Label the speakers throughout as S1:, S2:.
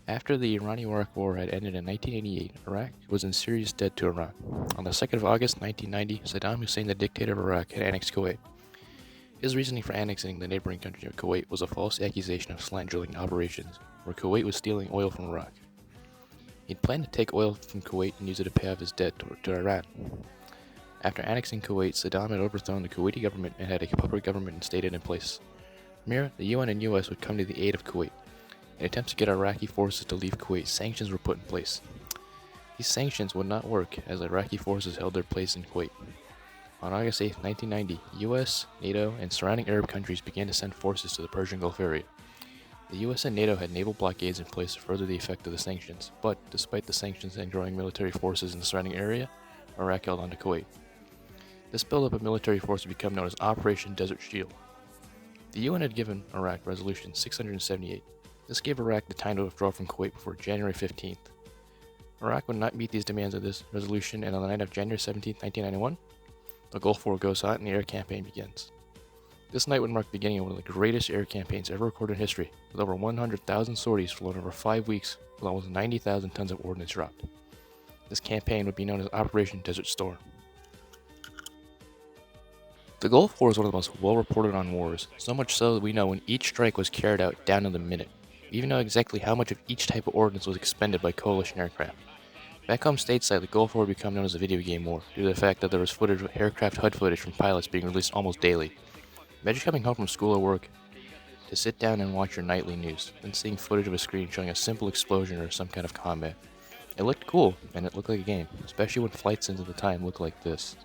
S1: After the Iran-Iraq War had ended in 1988, Iraq was in serious debt to Iran. On the 2nd of August 1990, Saddam Hussein, the dictator of Iraq, had annexed Kuwait. His reasoning for annexing the neighboring country of Kuwait was a false accusation of slant drilling operations, where Kuwait was stealing oil from Iraq. He'd planned to take oil from Kuwait and use it to pay off his debt to Iran. After annexing Kuwait, Saddam had overthrown the Kuwaiti government and had a public government instated in place. From here, the UN and US would come to the aid of Kuwait. In attempts to get Iraqi forces to leave Kuwait, sanctions were put in place. These sanctions would not work as Iraqi forces held their place in Kuwait. On August 8, 1990, US, NATO, and surrounding Arab countries began to send forces to the Persian Gulf area. The US and NATO had naval blockades in place to further the effect of the sanctions, but despite the sanctions and growing military forces in the surrounding area, Iraq held on to Kuwait. This buildup of military force would become known as Operation Desert Shield. The UN had given Iraq Resolution 678. This gave Iraq the time to withdraw from Kuwait before January 15th. Iraq would not meet these demands of this resolution, and on the night of January 17, 1991, the Gulf War goes hot and the air campaign begins. This night would mark the beginning of one of the greatest air campaigns ever recorded in history, with over 100,000 sorties flown over 5 weeks with almost 90,000 tons of ordnance dropped. This campaign would be known as Operation Desert Storm. The Gulf War is one of the most well-reported on wars, so much so that we know when each strike was carried out down to the minute. We even know exactly how much of each type of ordnance was expended by coalition aircraft. Back home stateside, the Gulf War would become known as a video game war, due to the fact that there was footage of aircraft HUD footage from pilots being released almost daily. Imagine coming home from school or work to sit down and watch your nightly news, then seeing footage of a screen showing a simple explosion or some kind of combat. It looked cool, and it looked like a game, especially when flight sims at the time looked like this.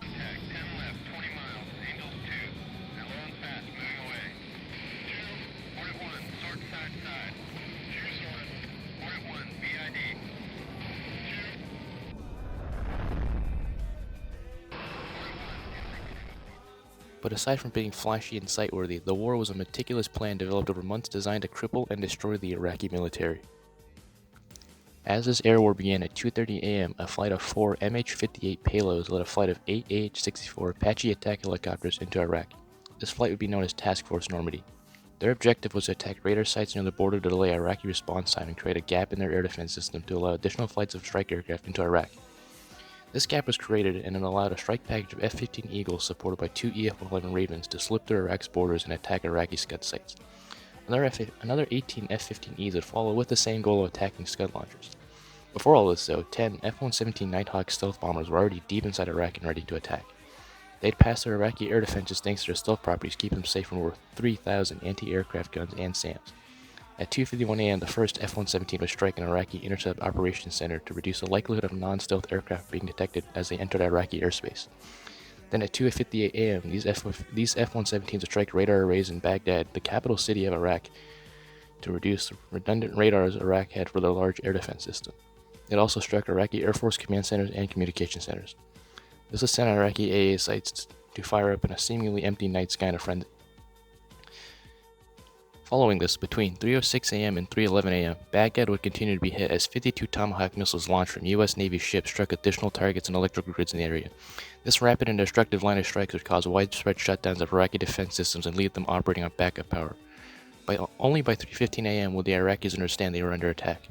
S1: But aside from being flashy and sight-worthy, the war was a meticulous plan developed over months designed to cripple and destroy the Iraqi military. As this air war began at 2:30 a.m., a flight of 4 MH-58 payloads led a flight of 8 AH-64 Apache attack helicopters into Iraq. This flight would be known as Task Force Normandy. Their objective was to attack radar sites near the border to delay Iraqi response time and create a gap in their air defense system to allow additional flights of strike aircraft into Iraq. This gap was created and it allowed a strike package of F-15 Eagles supported by 2 EF-11 Ravens to slip through Iraq's borders and attack Iraqi Scud sites. Another 18 F-15Es would follow with the same goal of attacking Scud launchers. Before all this though, 10 F-117 Nighthawk stealth bombers were already deep inside Iraq and ready to attack. They'd pass their Iraqi air defenses thanks to their stealth properties, keeping them safe from over 3,000 anti-aircraft guns and SAMs. At 2:51 a.m., the first F-117 would strike an Iraqi intercept operations center to reduce the likelihood of non-stealth aircraft being detected as they entered Iraqi airspace. Then at 2:58 a.m., these F-117s would strike radar arrays in Baghdad, the capital city of Iraq, to reduce the redundant radars Iraq had for their large air defense system. It also struck Iraqi Air Force command centers and communication centers. This would send Iraqi AA sites to fire up in a seemingly empty night sky in a frenzy. Following this, between 3:06 a.m. and 3:11 a.m., Baghdad would continue to be hit as 52 Tomahawk missiles launched from U.S. Navy ships struck additional targets and electrical grids in the area. This rapid and destructive line of strikes would cause widespread shutdowns of Iraqi defense systems and leave them operating on backup power. Only by 3:15 a.m. would the Iraqis understand they were under attack.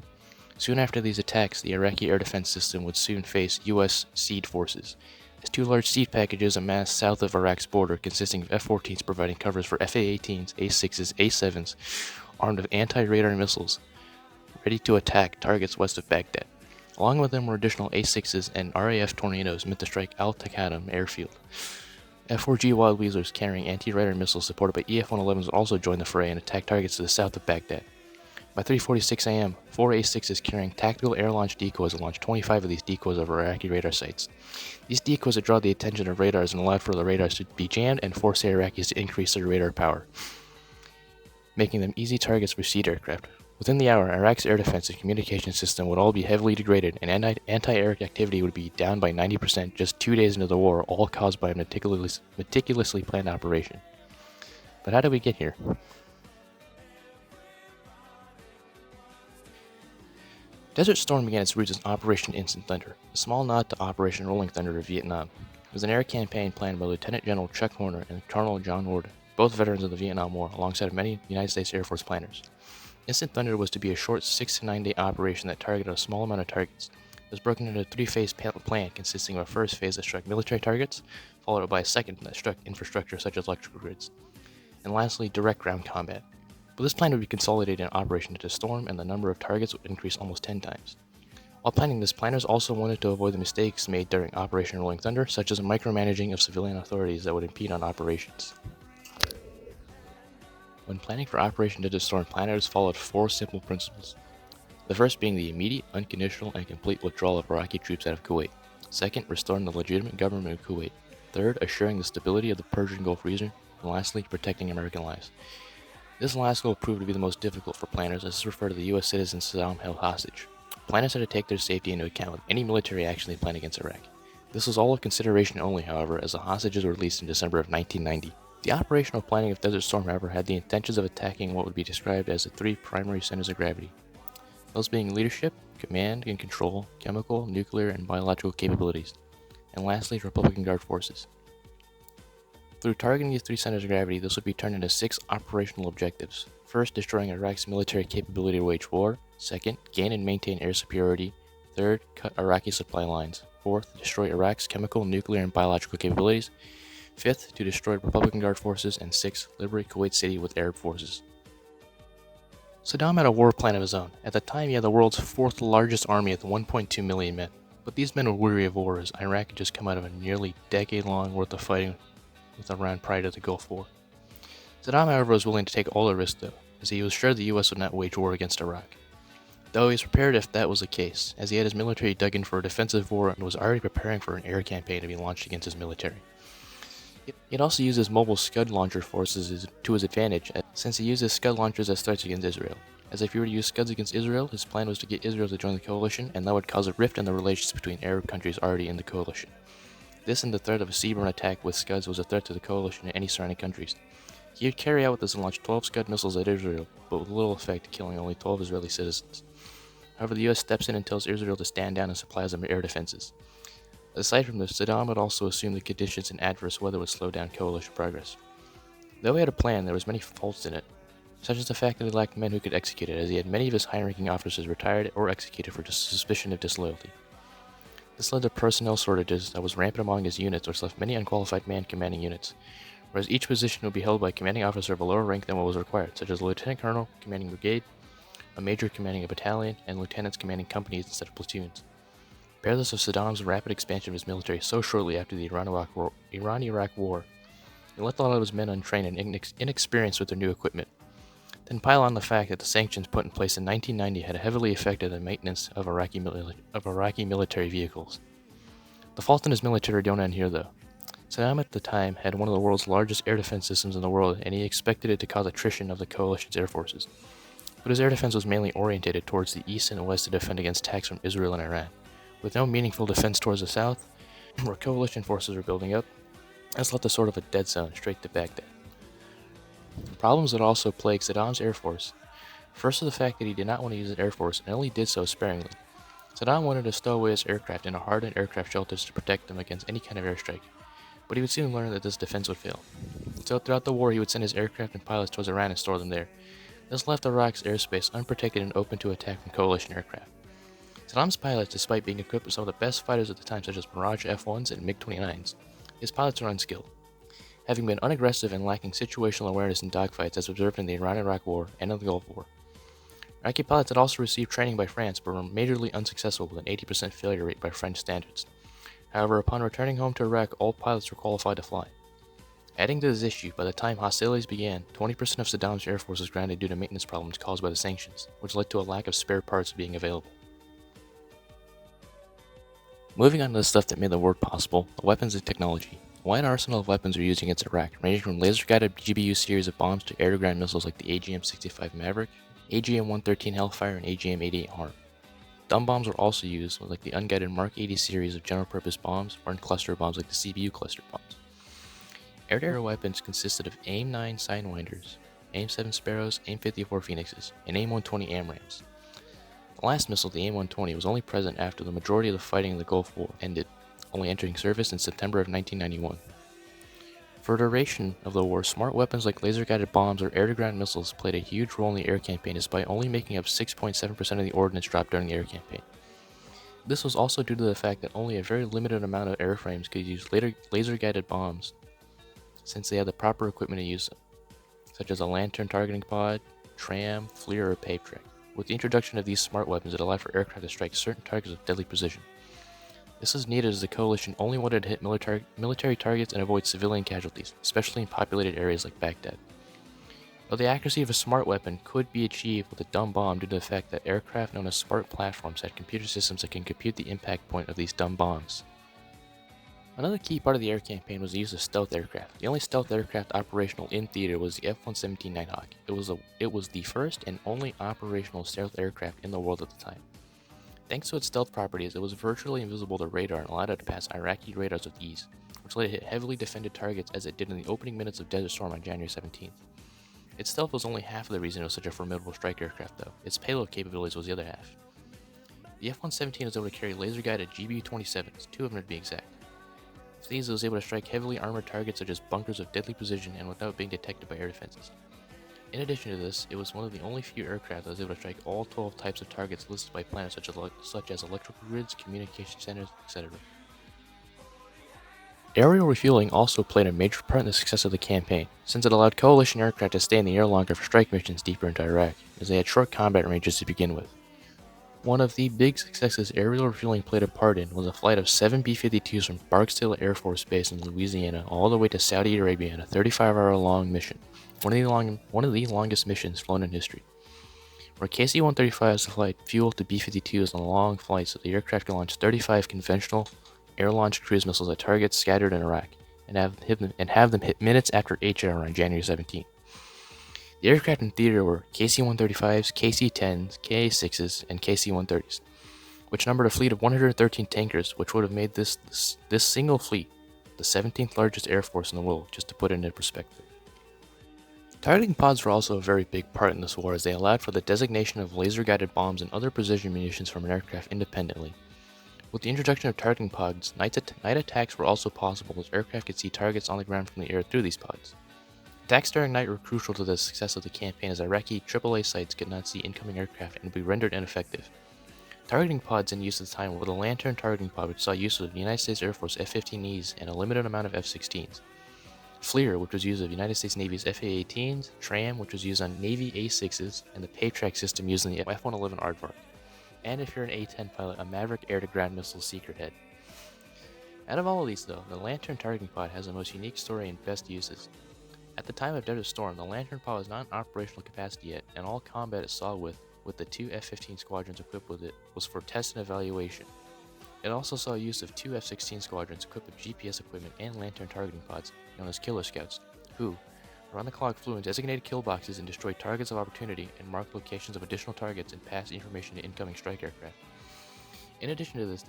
S1: Soon after these attacks, the Iraqi air defense system would soon face U.S. SEAD forces. as two large seed packages amassed south of Iraq's border consisting of F-14s providing covers for FA-18s, A-6s, A-7s, armed with anti-radar missiles, ready to attack targets west of Baghdad. Along with them were additional A-6s and RAF Tornadoes meant to strike Al-Taqadum airfield. F-4G Wild Weaslers carrying anti-radar missiles supported by EF-111s also joined the fray and attacked targets to the south of Baghdad. By 3:46 a.m., 4 A-6s carrying tactical air-launched decoys launched 25 of these decoys over Iraqi radar sites. These decoys had drawn the attention of radars and allowed for the radars to be jammed and forced the Iraqis to increase their radar power, making them easy targets for seed aircraft. Within the hour, Iraq's air defense and communication system would all be heavily degraded, and anti-air activity would be down by 90% just 2 days into the war, all caused by a meticulously planned operation. But how did we get here? Desert Storm began its roots as Operation Instant Thunder, a small nod to Operation Rolling Thunder of Vietnam. It was an air campaign planned by Lieutenant General Chuck Horner and Colonel John Worden, both veterans of the Vietnam War, alongside many United States Air Force planners. Instant Thunder was to be a short 6 to 9 day operation that targeted a small amount of targets. It was broken into a 3-phase plan consisting of a first phase that struck military targets, followed by a second that struck infrastructure such as electrical grids, and lastly, direct ground combat. But this plan would be consolidated in Operation Desert Storm, and the number of targets would increase almost 10 times. While planning this, planners also wanted to avoid the mistakes made during Operation Rolling Thunder, such as micromanaging of civilian authorities that would impede on operations. When planning for Operation Desert Storm, planners followed 4 simple principles. The first being the immediate, unconditional, and complete withdrawal of Iraqi troops out of Kuwait. Second, restoring the legitimate government of Kuwait. Third, assuring the stability of the Persian Gulf region. And lastly, protecting American lives. This last goal proved to be the most difficult for planners, as this referred to the U.S. citizens Saddam held hostage. Planners had to take their safety into account with any military action they planned against Iraq. This was all a consideration only, however, as the hostages were released in December of 1990. The operational planning of Desert Storm, however, had the intentions of attacking what would be described as the 3 primary centers of gravity, those being leadership, command and control, chemical, nuclear, and biological capabilities, and lastly, Republican Guard forces. Through targeting these 3 centers of gravity, this would be turned into 6 operational objectives. First, destroying Iraq's military capability to wage war. Second, gain and maintain air superiority. Third, cut Iraqi supply lines. Fourth, destroy Iraq's chemical, nuclear, and biological capabilities. Fifth, to destroy Republican Guard forces. And sixth, liberate Kuwait City with Arab forces. Saddam had a war plan of his own. At the time, he had the world's 4th largest army with 1.2 million men. But these men were weary of war, as Iraq had just come out of a nearly decade-long worth of fighting with Iran prior to the Gulf War. Saddam, however, was willing to take all the risks, though, as he was sure the U.S. would not wage war against Iraq. Though he was prepared if that was the case, as he had his military dug in for a defensive war and was already preparing for an air campaign to be launched against his military. He had also used his mobile Scud launcher forces to his advantage, since he used his Scud launchers as threats against Israel. As if he were to use Scuds against Israel, his plan was to get Israel to join the coalition, and that would cause a rift in the relations between Arab countries already in the coalition. This and the threat of a seaborne attack with Scuds was a threat to the coalition and any surrounding countries. He would carry out with this and launch 12 Scud missiles at Israel, but with little effect, killing only 12 Israeli citizens. However, the US steps in and tells Israel to stand down and supplies them air defenses. Aside from this, Saddam would also assume the conditions in adverse weather would slow down coalition progress. Though he had a plan, there was many faults in it, such as the fact that he lacked men who could execute it, as he had many of his high-ranking officers retired or executed for suspicion of disloyalty. This led to personnel shortages that was rampant among his units, which left many unqualified men commanding units, whereas each position would be held by a commanding officer of a lower rank than what was required, such as a lieutenant colonel commanding a brigade, a major commanding a battalion, and lieutenants commanding companies instead of platoons. Bear this of Saddam's rapid expansion of his military so shortly after the Iran-Iraq War, he left a lot of his men untrained and inexperienced with their new equipment. Then pile on the fact that the sanctions put in place in 1990 had heavily affected the maintenance of Iraqi military vehicles. The fault in his military don't end here, though. Saddam at the time had one of the world's largest air defense systems in the world, and he expected it to cause attrition of the coalition's air forces. But his air defense was mainly oriented towards the east and west to defend against attacks from Israel and Iran, with no meaningful defense towards the south, where coalition forces were building up. This left a sort of a dead zone straight to Baghdad. Problems that also plagued Saddam's air force. First was the fact that he did not want to use his air force and only did so sparingly. Saddam wanted to stow away his aircraft into hardened aircraft shelters to protect them against any kind of airstrike, but he would soon learn that this defense would fail. So throughout the war, he would send his aircraft and pilots towards Iran and store them there. This left Iraq's airspace unprotected and open to attack from coalition aircraft. Saddam's pilots, despite being equipped with some of the best fighters at the time such as Mirage F-1s and MiG-29s, his pilots were unskilled, having been unaggressive and lacking situational awareness in dogfights as observed in the Iran-Iraq War and in the Gulf War. Iraqi pilots had also received training by France but were majorly unsuccessful with an 80% failure rate by French standards. However, upon returning home to Iraq, all pilots were qualified to fly. Adding to this issue, by the time hostilities began, 20% of Saddam's air force was grounded due to maintenance problems caused by the sanctions, which led to a lack of spare parts being available. Moving on to the stuff that made the war possible, the weapons and technology. A wide arsenal of weapons were used against Iraq, ranging from laser-guided GBU series of bombs to air-to-ground missiles like the AGM-65 Maverick, AGM-113 Hellfire, and AGM-88 Harm. Dumb bombs were also used, like the unguided Mark 80 series of general-purpose bombs or in cluster bombs like the CBU cluster bombs. Air-to-air weapons consisted of AIM-9 Sidewinders, AIM-7 Sparrows, AIM-54 Phoenixes, and AIM-120 AMRAAMs. The last missile, the AIM-120, was only present after the majority of the fighting in the Gulf War ended, only entering service in September of 1991. For the duration of the war, smart weapons like laser-guided bombs or air-to-ground missiles played a huge role in the air campaign despite only making up 6.7% of the ordnance dropped during the air campaign. This was also due to the fact that only a very limited amount of airframes could use laser-guided bombs since they had the proper equipment to use them, such as a lantern targeting pod, tram, FLIR, or pave track. With the introduction of these smart weapons, it allowed for aircraft to strike certain targets with deadly precision. This was needed as the coalition only wanted to hit military targets and avoid civilian casualties, especially in populated areas like Baghdad. Though the accuracy of a smart weapon could be achieved with a dumb bomb due to the fact that aircraft known as smart platforms had computer systems that can compute the impact point of these dumb bombs. Another key part of the air campaign was the use of stealth aircraft. The only stealth aircraft operational in theater was the F-117 Nighthawk. It was the first and only operational stealth aircraft in the world at the time. Thanks to its stealth properties, it was virtually invisible to radar and allowed it to pass Iraqi radars with ease, which let it hit heavily defended targets as it did in the opening minutes of Desert Storm on January 17th. Its stealth was only half of the reason it was such a formidable strike aircraft though. Its payload capabilities was the other half. The F-117 was able to carry laser-guided GBU-27s, 2 of them to be exact. With these, it was able to strike heavily armored targets such as bunkers of deadly precision and without being detected by air defenses. In addition to this, it was one of the only few aircraft that was able to strike all 12 types of targets listed by planners such as electrical grids, communication centers, etc. Aerial refueling also played a major part in the success of the campaign, since it allowed coalition aircraft to stay in the air longer for strike missions deeper into Iraq, as they had short combat ranges to begin with. One of the big successes aerial refueling played a part in was a flight of 7 B-52s from Barksdale Air Force Base in Louisiana all the way to Saudi Arabia in a 35-hour-long mission, one of the longest missions flown in history. Where KC-135s supplied fuel to B-52s on long flights so the aircraft could launch 35 conventional air-launched cruise missiles at targets scattered in Iraq, and have them hit minutes after HR on January 17. The aircraft in theater were KC-135s, KC-10s, KA-6s, and KC-130s, which numbered a fleet of 113 tankers, which would have made this single fleet the 17th largest air force in the world, just to put it into perspective. Targeting pods were also a very big part in this war, as they allowed for the designation of laser-guided bombs and other precision munitions from an aircraft independently. With the introduction of targeting pods, night attacks were also possible, as aircraft could see targets on the ground from the air through these pods. Attacks during night were crucial to the success of the campaign, as Iraqi AAA sites could not see incoming aircraft and would be rendered ineffective. Targeting pods in use at the time were the Lantern targeting pod, which saw use of the United States Air Force F-15Es and a limited amount of F-16s. FLIR, which was used of United States Navy's FA-18s, TRAM, which was used on Navy A-6s, and the pave track system used in the F-111 Aardvark. And if you're an A-10 pilot, a Maverick air-to-ground missile secret head. Out of all of these though, the Lantern targeting pod has the most unique story and best uses. At the time of Desert Storm, the Lantern pod was not in operational capacity yet, and all combat it saw with the 2 F-15 squadrons equipped with it was for test and evaluation. It also saw use of 2 F-16 squadrons equipped with GPS equipment and Lantern targeting pods, known as Killer Scouts, who, around-the-clock, flew in designated kill boxes and destroyed targets of opportunity and marked locations of additional targets and passed information to incoming strike aircraft. In addition to this,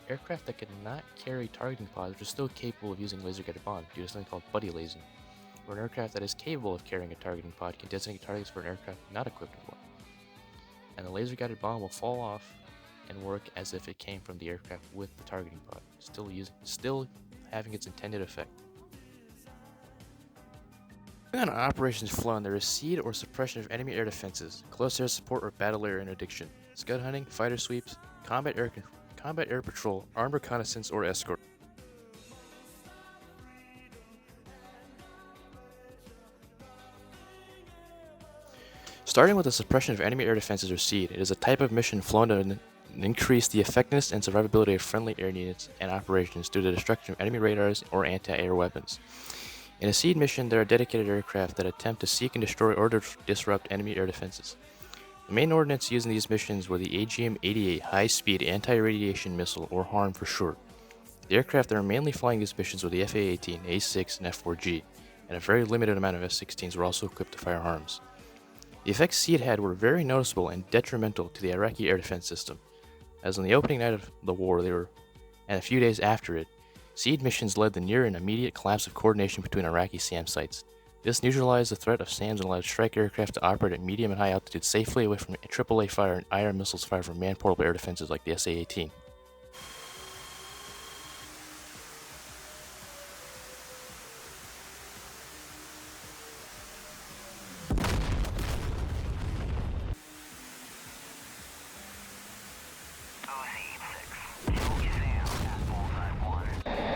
S1: aircraft that could not carry targeting pods were still capable of using laser-guided bombs due to something called buddy lasing, where an aircraft that is capable of carrying a targeting pod can designate targets for an aircraft not equipped with one. And the laser-guided bomb will fall off and work as if it came from the aircraft with the targeting pod, still having its intended effect. Moving on to operations flow and the recede or suppression of enemy air defenses, close air support, or battle air interdiction. scud hunting, fighter sweeps, combat air patrol, armed reconnaissance, or escort. Starting with the suppression of enemy air defenses or SEAD, it is a type of mission flown to increase the effectiveness and survivability of friendly air units and operations through the destruction of enemy radars or anti-air weapons. In a SEAD mission, there are dedicated aircraft that attempt to seek and destroy or disrupt enemy air defenses. The main ordnance used in these missions were the AGM-88 high-speed anti-radiation missile, or HARM for short. The aircraft that are mainly flying these missions were the FA-18, A-6, and F-4G, and a very limited amount of F-16s were also equipped to fire HARMs. The effects SEAD had were very noticeable and detrimental to the Iraqi air defense system, as on the opening night of the war and a few days after it, SEAD missions led to near and immediate collapse of coordination between Iraqi SAM sites. This neutralized the threat of SAMs and allowed strike aircraft to operate at medium and high altitude safely away from AAA fire and IR missiles fired from man-portable air defenses like the SA-18.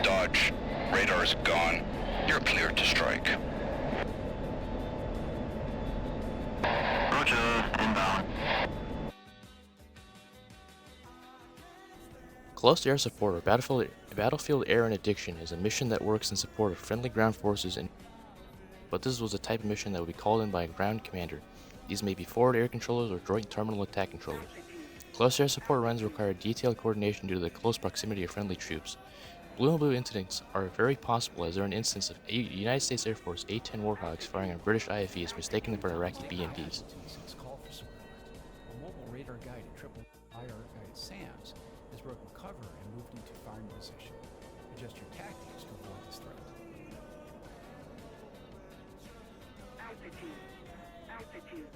S2: Dodge. Radar's gone. You're cleared to strike. Roger, inbound.
S1: Close air support, or battlefield air interdiction, is a mission that works in support of friendly ground forces, but this was a type of mission that would be called in by a ground commander. These may be forward air controllers or joint terminal attack controllers. Close air support runs require detailed coordination due to the close proximity of friendly troops. Blue and blue incidents are very possible, as there are an instance of United States Air Force A-10 Warhogs firing on British IFEs mistakenly for Iraqi BMPs.
S3: A mobile radar guided triple IR guided SAMs has broken cover and moved into firing position. Adjust your tactics to avoid this threat.
S4: Altitude. Altitude.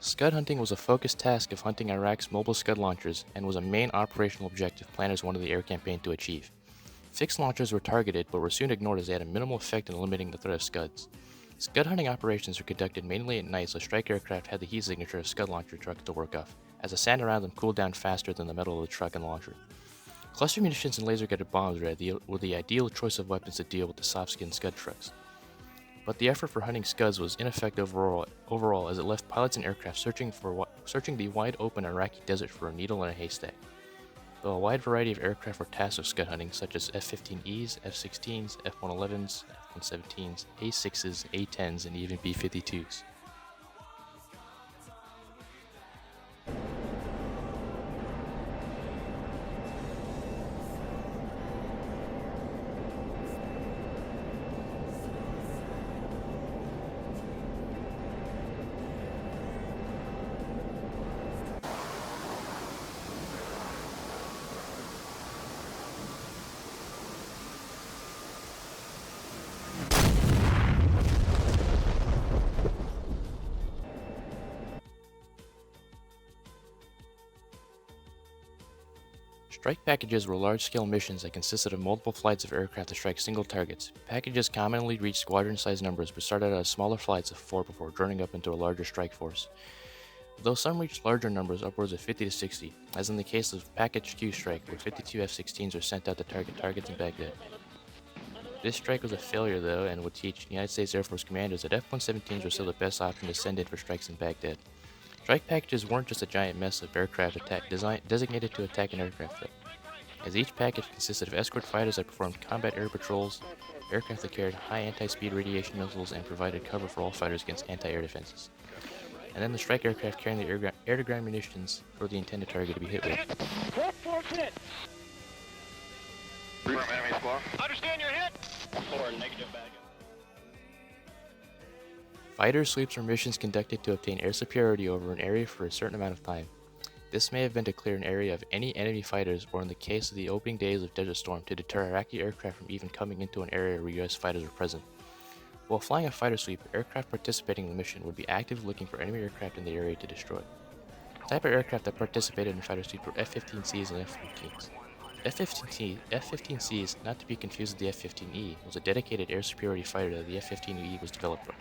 S1: Scud hunting was a focused task of hunting Iraq's mobile Scud launchers and was a main operational objective planners wanted the air campaign to achieve. Fixed launchers were targeted but were soon ignored as they had a minimal effect in limiting the threat of Scuds. Scud hunting operations were conducted mainly at night, so strike aircraft had the heat signature of Scud launcher trucks to work off, as the sand around them cooled down faster than the metal of the truck and launcher. Cluster munitions and laser-guided bombs were the ideal choice of weapons to deal with the soft-skinned Scud trucks. But the effort for hunting Scuds was ineffective overall, as it left pilots and aircraft searching the wide-open Iraqi desert for a needle in a haystack. Though a wide variety of aircraft were tasked with Scud hunting, such as F-15Es, F-16s, F-111s, F-117s, A-6s, A-10s, and even B-52s. Strike packages were large-scale missions that consisted of multiple flights of aircraft to strike single targets. Packages commonly reached squadron-sized numbers but started out as smaller flights of 4 before growing up into a larger strike force. Though some reached larger numbers, upwards of 50 to 60, as in the case of Package Q strike, where 52 F-16s were sent out to target targets in Baghdad. This strike was a failure though, and would teach United States Air Force commanders that F-117s were still the best option to send in for strikes in Baghdad. Strike packages weren't just a giant mess of aircraft designated to attack an aircraft threat, as each package consisted of escort fighters that performed combat air patrols, aircraft that carried high anti-speed radiation missiles and provided cover for all fighters against anti-air defenses, and then the strike aircraft carrying the air-to-ground munitions for the intended target to be hit with.
S2: Understand your hit.
S1: Fighter sweeps were missions conducted to obtain air superiority over an area for a certain amount of time. This may have been to clear an area of any enemy fighters, or in the case of the opening days of Desert Storm, to deter Iraqi aircraft from even coming into an area where US fighters were present. While flying a fighter sweep, aircraft participating in the mission would be actively looking for enemy aircraft in the area to destroy. The type of aircraft that participated in fighter sweep were F-15Cs and F-14s. F-15Cs, not to be confused with the F-15E, was a dedicated air superiority fighter that the F-15E was developed from.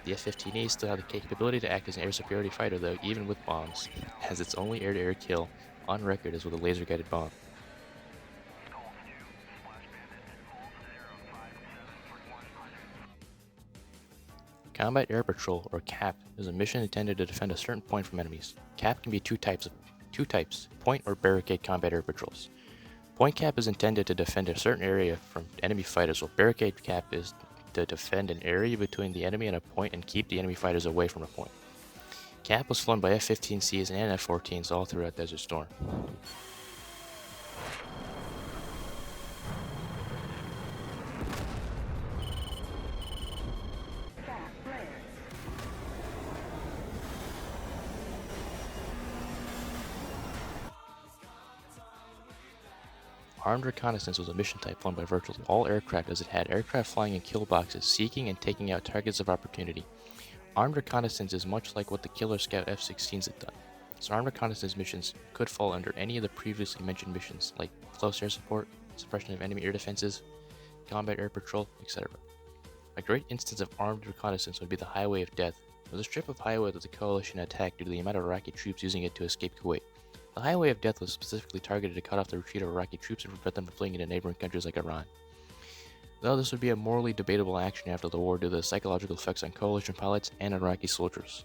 S1: The F-15E still had the capability to act as an air superiority fighter, though, even with bombs, as its only air-to-air kill on record is with a laser-guided bomb. Combat Air Patrol, or CAP, is a mission intended to defend a certain point from enemies. CAP can be two types: point or barricade combat air patrols. Point cap is intended to defend a certain area from enemy fighters, while barricade cap is to defend an area between the enemy and a point and keep the enemy fighters away from a point. Cap was flown by F-15Cs and F-14s all throughout Desert Storm. Armed Reconnaissance was a mission type flown by virtually all aircraft, as it had aircraft flying in kill boxes, seeking and taking out targets of opportunity. Armed Reconnaissance is much like what the Killer Scout F-16s had done, so Armed Reconnaissance missions could fall under any of the previously mentioned missions, like close air support, suppression of enemy air defenses, combat air patrol, etc. A great instance of Armed Reconnaissance would be the Highway of Death. It was a strip of highway that the coalition attacked due to the amount of Iraqi troops using it to escape Kuwait. The Highway of Death was specifically targeted to cut off the retreat of Iraqi troops and prevent them from fleeing into neighboring countries like Iran. Though this would be a morally debatable action after the war due to the psychological effects on coalition pilots and Iraqi soldiers.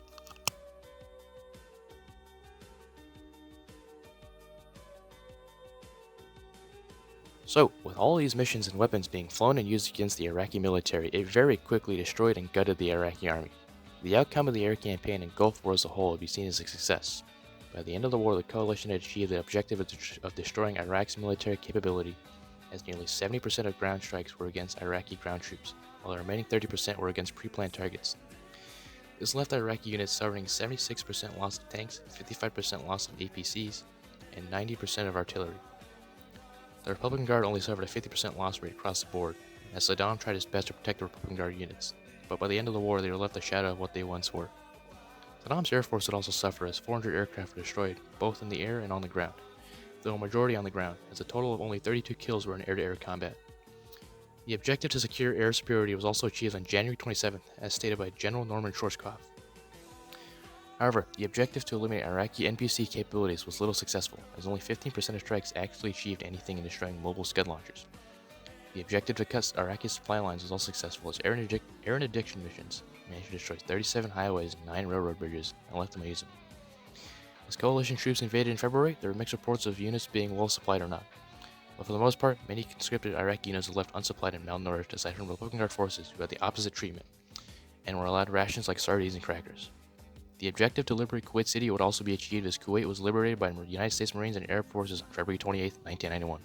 S1: So, with all these missions and weapons being flown and used against the Iraqi military, it very quickly destroyed and gutted the Iraqi army. The outcome of the air campaign and Gulf War as a whole would be seen as a success. By the end of the war, the coalition had achieved the objective of destroying Iraq's military capability, as nearly 70% of ground strikes were against Iraqi ground troops, while the remaining 30% were against pre-planned targets. This left Iraqi units suffering 76% loss of tanks, 55% loss of APCs, and 90% of artillery. The Republican Guard only suffered a 50% loss rate across the board, as Saddam tried his best to protect the Republican Guard units, but by the end of the war they were left a shadow of what they once were. Saddam's Air Force would also suffer, as 400 aircraft were destroyed, both in the air and on the ground, though a majority on the ground, as a total of only 32 kills were in air-to-air combat. The objective to secure air superiority was also achieved on January 27th, as stated by General Norman Schwarzkopf. However, the objective to eliminate Iraqi NBC capabilities was little successful, as only 15% of strikes actually achieved anything in destroying mobile Scud launchers. The objective to cut Iraqi supply lines was also successful, as air interdiction missions managed to destroy 37 highways and 9 railroad bridges and left them unusable. As coalition troops invaded in February, there were mixed reports of units being well supplied or not. But for the most part, many conscripted Iraqi units were left unsupplied and malnourished, aside from Republican Guard forces who had the opposite treatment, and were allowed rations like sardines and crackers. The objective to liberate Kuwait City would also be achieved, as Kuwait was liberated by the United States Marines and Air Forces on February 28, 1991.